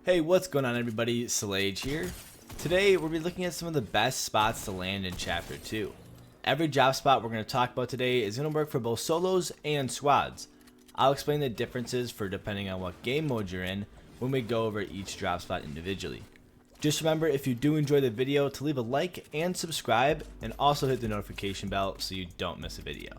Hey, what's going on everybody? Selage here. Today we'll be looking at some of the best spots to land in Chapter 2. Every drop spot we're going to talk about today is going to work for both solos and squads. I'll explain the differences for depending on what game mode you're in when we go over each drop spot individually. Just remember, if you do enjoy the video, to leave a like and subscribe, and also hit the notification bell so you don't miss a video.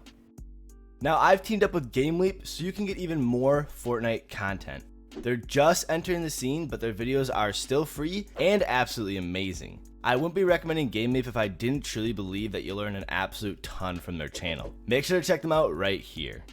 Now I've teamed up with GameLeap so you can get even more Fortnite content. They're just entering the scene, but their videos are still free and absolutely amazing. I wouldn't be recommending GameLeap if I didn't truly believe that you'll learn an absolute ton from their channel. Make sure to check them out right here.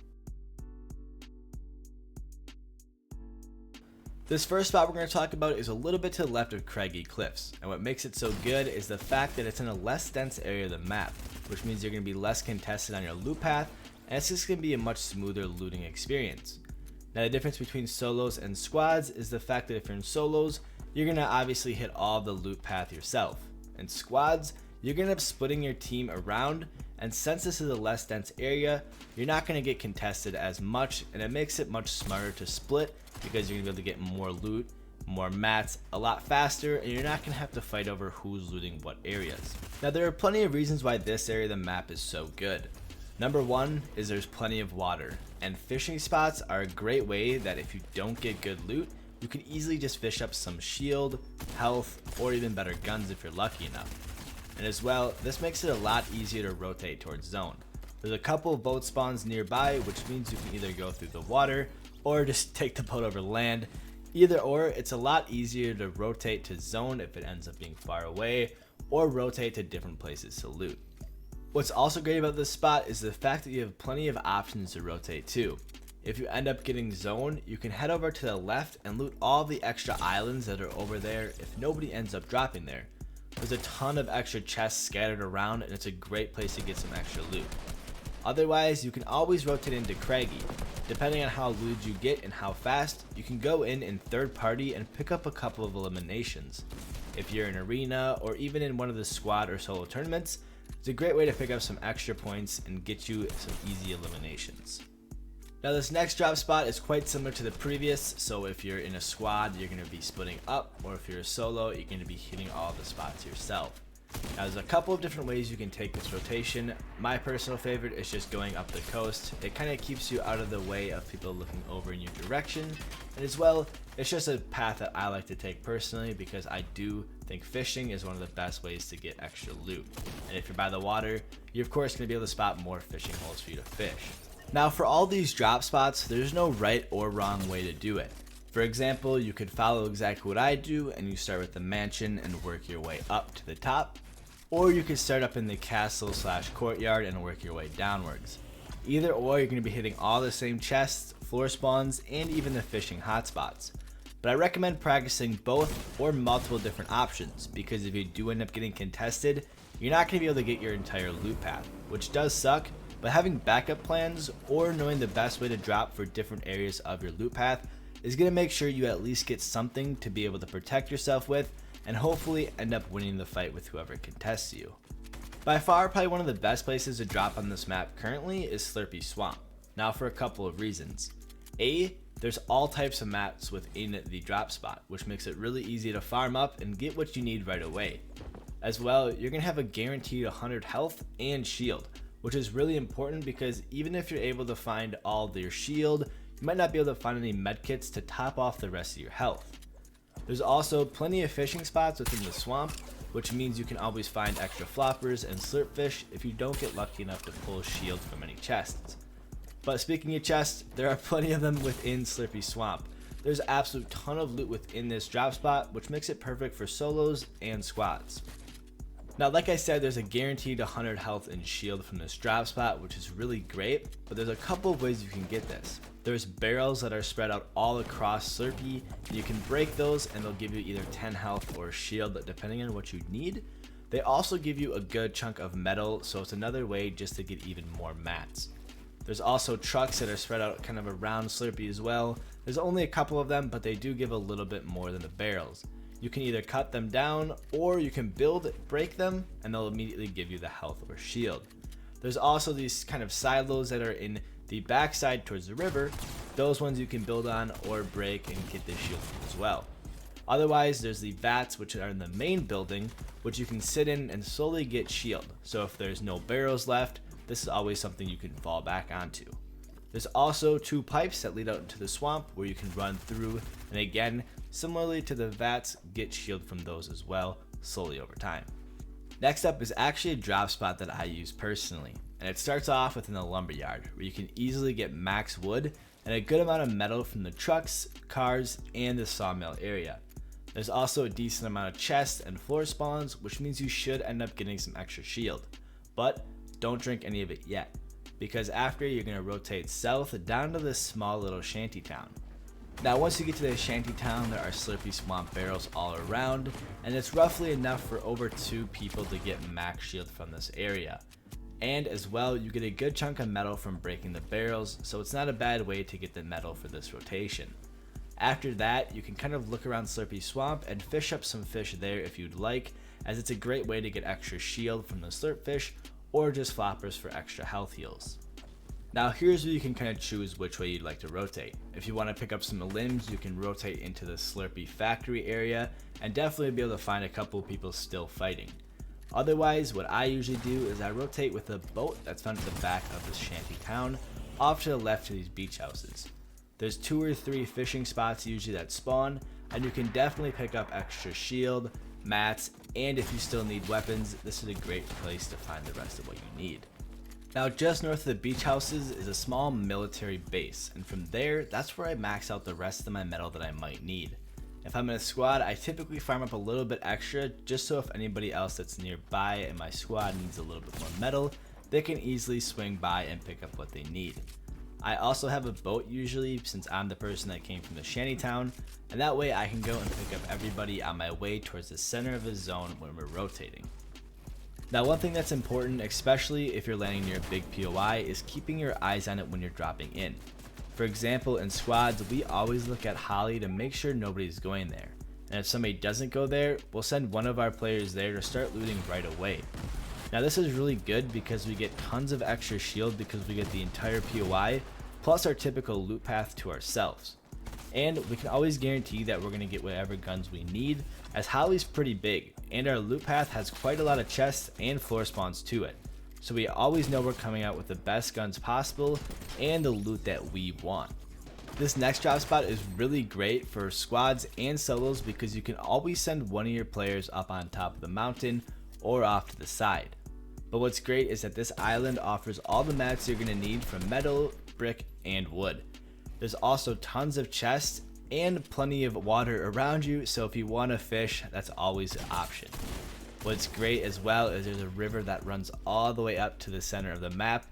This first spot we're going to talk about is a little bit to the left of Craggy Cliffs, and what makes it so good is the fact that it's in a less dense area of the map, which means you're going to be less contested on your loot path, and it's just going to be a much smoother looting experience. Now the difference between solos and squads is the fact that if you're in solos, you're going to obviously hit all the loot path yourself. In squads, you're going to end up splitting your team around, and since this is a less dense area, you're not going to get contested as much, and it makes it much smarter to split because you're going to be able to get more loot, more mats, a lot faster, and you're not going to have to fight over who's looting what areas. Now there are plenty of reasons why this area of the map is so good. Number one is there's plenty of water, and fishing spots are a great way that if you don't get good loot, you can easily just fish up some shield, health, or even better guns if you're lucky enough. And as well, this makes it a lot easier to rotate towards zone. There's a couple of boat spawns nearby, which means you can either go through the water or just take the boat over land. Either or, it's a lot easier to rotate to zone if it ends up being far away, or rotate to different places to loot. What's also great about this spot is the fact that you have plenty of options to rotate to. If you end up getting zoned, you can head over to the left and loot all the extra islands that are over there if nobody ends up dropping there. There's a ton of extra chests scattered around, and it's a great place to get some extra loot. Otherwise, you can always rotate into Craggy. Depending on how looted you get and how fast, you can go in third party and pick up a couple of eliminations. If you're in arena or even in one of the squad or solo tournaments, it's a great way to pick up some extra points and get you some easy eliminations. Now this next drop spot is quite similar to the previous, so if you're in a squad, you're going to be splitting up, or if you're a solo, you're going to be hitting all the spots yourself. Now there's a couple of different ways you can take this rotation. My personal favorite is just going up the coast. It kind of keeps you out of the way of people looking over in your direction, and as well, it's just a path that I like to take personally because I do think fishing is one of the best ways to get extra loot. And if you're by the water, you're of course going to be able to spot more fishing holes for you to fish. Now for all these drop spots, there's no right or wrong way to do it. For example, you could follow exactly what I do and you start with the mansion and work your way up to the top, or you could start up in the castle / courtyard and work your way downwards. Either or, you're going to be hitting all the same chests, floor spawns, and even the fishing hotspots. But I recommend practicing both or multiple different options, because if you do end up getting contested, you're not going to be able to get your entire loot path, which does suck, but having backup plans or knowing the best way to drop for different areas of your loot path is going to make sure you at least get something to be able to protect yourself with, and hopefully end up winning the fight with whoever contests you. By far, probably one of the best places to drop on this map currently is Slurpy Swamp. Now for a couple of reasons. A, there's all types of mats within the drop spot, which makes it really easy to farm up and get what you need right away. As well, you're going to have a guaranteed 100 health and shield, which is really important because even if you're able to find all of your shield, you might not be able to find any medkits to top off the rest of your health. There's also plenty of fishing spots within the swamp, which means you can always find extra floppers and slurp fish if you don't get lucky enough to pull shield from any chests. But speaking of chests, there are plenty of them within Slurpy Swamp. There's an absolute ton of loot within this drop spot, which makes it perfect for solos and squads. Now like I said, there's a guaranteed 100 health and shield from this drop spot, which is really great, but there's a couple of ways you can get this. There's barrels that are spread out all across Slurpy, and you can break those and they'll give you either 10 health or shield depending on what you need. They also give you a good chunk of metal, so it's another way just to get even more mats. There's also trucks that are spread out kind of around Slurpy as well. There's only a couple of them, but they do give a little bit more than the barrels. You can either cut them down or you can break them, and they'll immediately give you the health or shield. There's also these kind of silos that are in the backside towards the river. Those ones you can build on or break and get the shield from as well. Otherwise, there's the vats, which are in the main building, which you can sit in and slowly get shield. So if there's no barrels left, this is always something you can fall back onto. There's also 2 pipes that lead out into the swamp where you can run through, and again, similarly to the vats, get shield from those as well, slowly over time. Next up is actually a drop spot that I use personally, and it starts off within the lumberyard where you can easily get max wood and a good amount of metal from the trucks, cars, and the sawmill area. There's also a decent amount of chests and floor spawns, which means you should end up getting some extra shield. But don't drink any of it yet, because after you're going to rotate south down to this small little shanty town. Now once you get to the shanty town, there are Slurpy Swamp barrels all around, and it's roughly enough for over 2 people to get max shield from this area. And as well, you get a good chunk of metal from breaking the barrels, so it's not a bad way to get the metal for this rotation. After that, you can kind of look around Slurpy Swamp and fish up some fish there if you'd like, as it's a great way to get extra shield from the slurp fish or just floppers for extra health heals. Now here's where you can kind of choose which way you'd like to rotate. If you want to pick up some limbs, you can rotate into the Slurpy factory area and definitely be able to find a couple people still fighting. Otherwise, what I usually do is I rotate with a boat that's found at the back of this shanty town off to the left of these beach houses. There's 2 or 3 fishing spots usually that spawn, and you can definitely pick up extra shield, mats, and if you still need weapons, this is a great place to find the rest of what you need. Now just north of the beach houses is a small military base, and from there, that's where I max out the rest of my metal that I might need. If I'm in a squad, I typically farm up a little bit extra just so if anybody else that's nearby in my squad needs a little bit more metal, they can easily swing by and pick up what they need. I also have a boat usually since I'm the person that came from the shantytown, and that way I can go and pick up everybody on my way towards the center of the zone when we're rotating. Now one thing that's important, especially if you're landing near a big POI, is keeping your eyes on it when you're dropping in. For example, in squads, we always look at Holly to make sure nobody's going there, and if somebody doesn't go there, we'll send one of our players there to start looting right away. Now this is really good because we get tons of extra shield because we get the entire POI plus our typical loot path to ourselves. And we can always guarantee that we're going to get whatever guns we need, as Holly's pretty big and our loot path has quite a lot of chests and floor spawns to it. So we always know we're coming out with the best guns possible and the loot that we want. This next drop spot is really great for squads and solos because you can always send one of your players up on top of the mountain or off to the side. But what's great is that this island offers all the mats you're going to need from metal, brick, and wood. There's also tons of chests and plenty of water around you, so if you want to fish, that's always an option. What's great as well is there's a river that runs all the way up to the center of the map,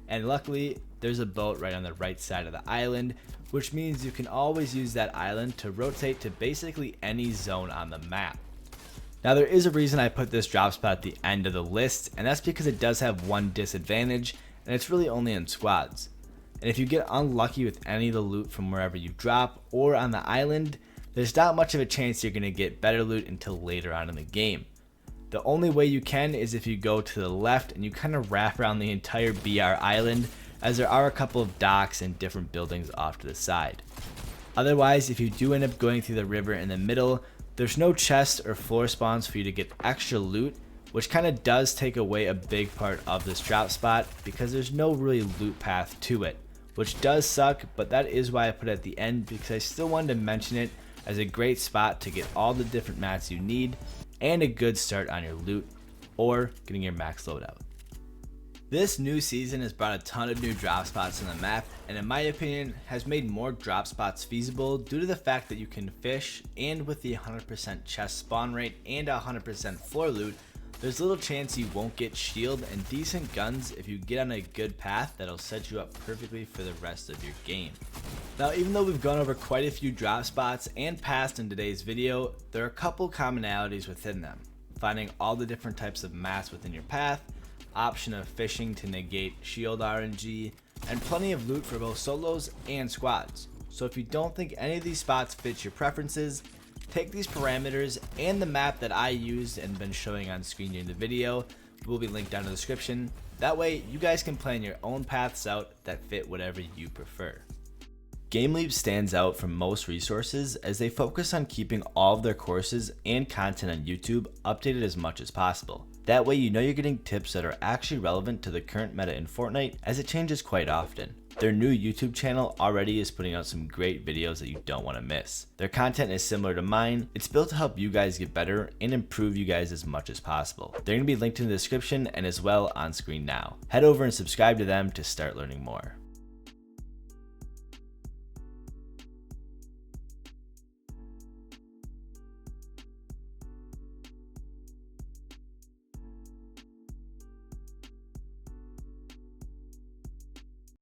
and luckily there's a boat right on the right side of the island, which means you can always use that island to rotate to basically any zone on the map. Now there is a reason I put this drop spot at the end of the list, and that's because it does have one disadvantage, and it's really only in squads. And if you get unlucky with any of the loot from wherever you drop or on the island, there's not much of a chance you're going to get better loot until later on in the game. The only way you can is if you go to the left and you kind of wrap around the entire BR island, as there are a couple of docks and different buildings off to the side. Otherwise, if you do end up going through the river in the middle, there's no chests or floor spawns for you to get extra loot, which kind of does take away a big part of this drop spot because there's no really loot path to it, which does suck, but that is why I put it at the end because I still wanted to mention it as a great spot to get all the different mats you need and a good start on your loot or getting your max loadout. This new season has brought a ton of new drop spots on the map, and in my opinion has made more drop spots feasible due to the fact that you can fish, and with the 100% chest spawn rate and 100% floor loot, there's little chance you won't get shield and decent guns if you get on a good path that'll set you up perfectly for the rest of your game. Now even though we've gone over quite a few drop spots and paths in today's video, there are a couple commonalities within them. Finding all the different types of mats within your path, option of fishing to negate shield RNG, and plenty of loot for both solos and squads. So if you don't think any of these spots fit your preferences, take these parameters and the map that I used and been showing on screen during the video, will be linked down in the description. That way you guys can plan your own paths out that fit whatever you prefer. GameLeap stands out from most resources as they focus on keeping all of their courses and content on YouTube updated as much as possible. That way you know you're getting tips that are actually relevant to the current meta in Fortnite, as it changes quite often. Their new YouTube channel already is putting out some great videos that you don't want to miss. Their content is similar to mine. It's built to help you guys get better and improve you guys as much as possible. They're going to be linked in the description and as well on screen now. Head over and subscribe to them to start learning more.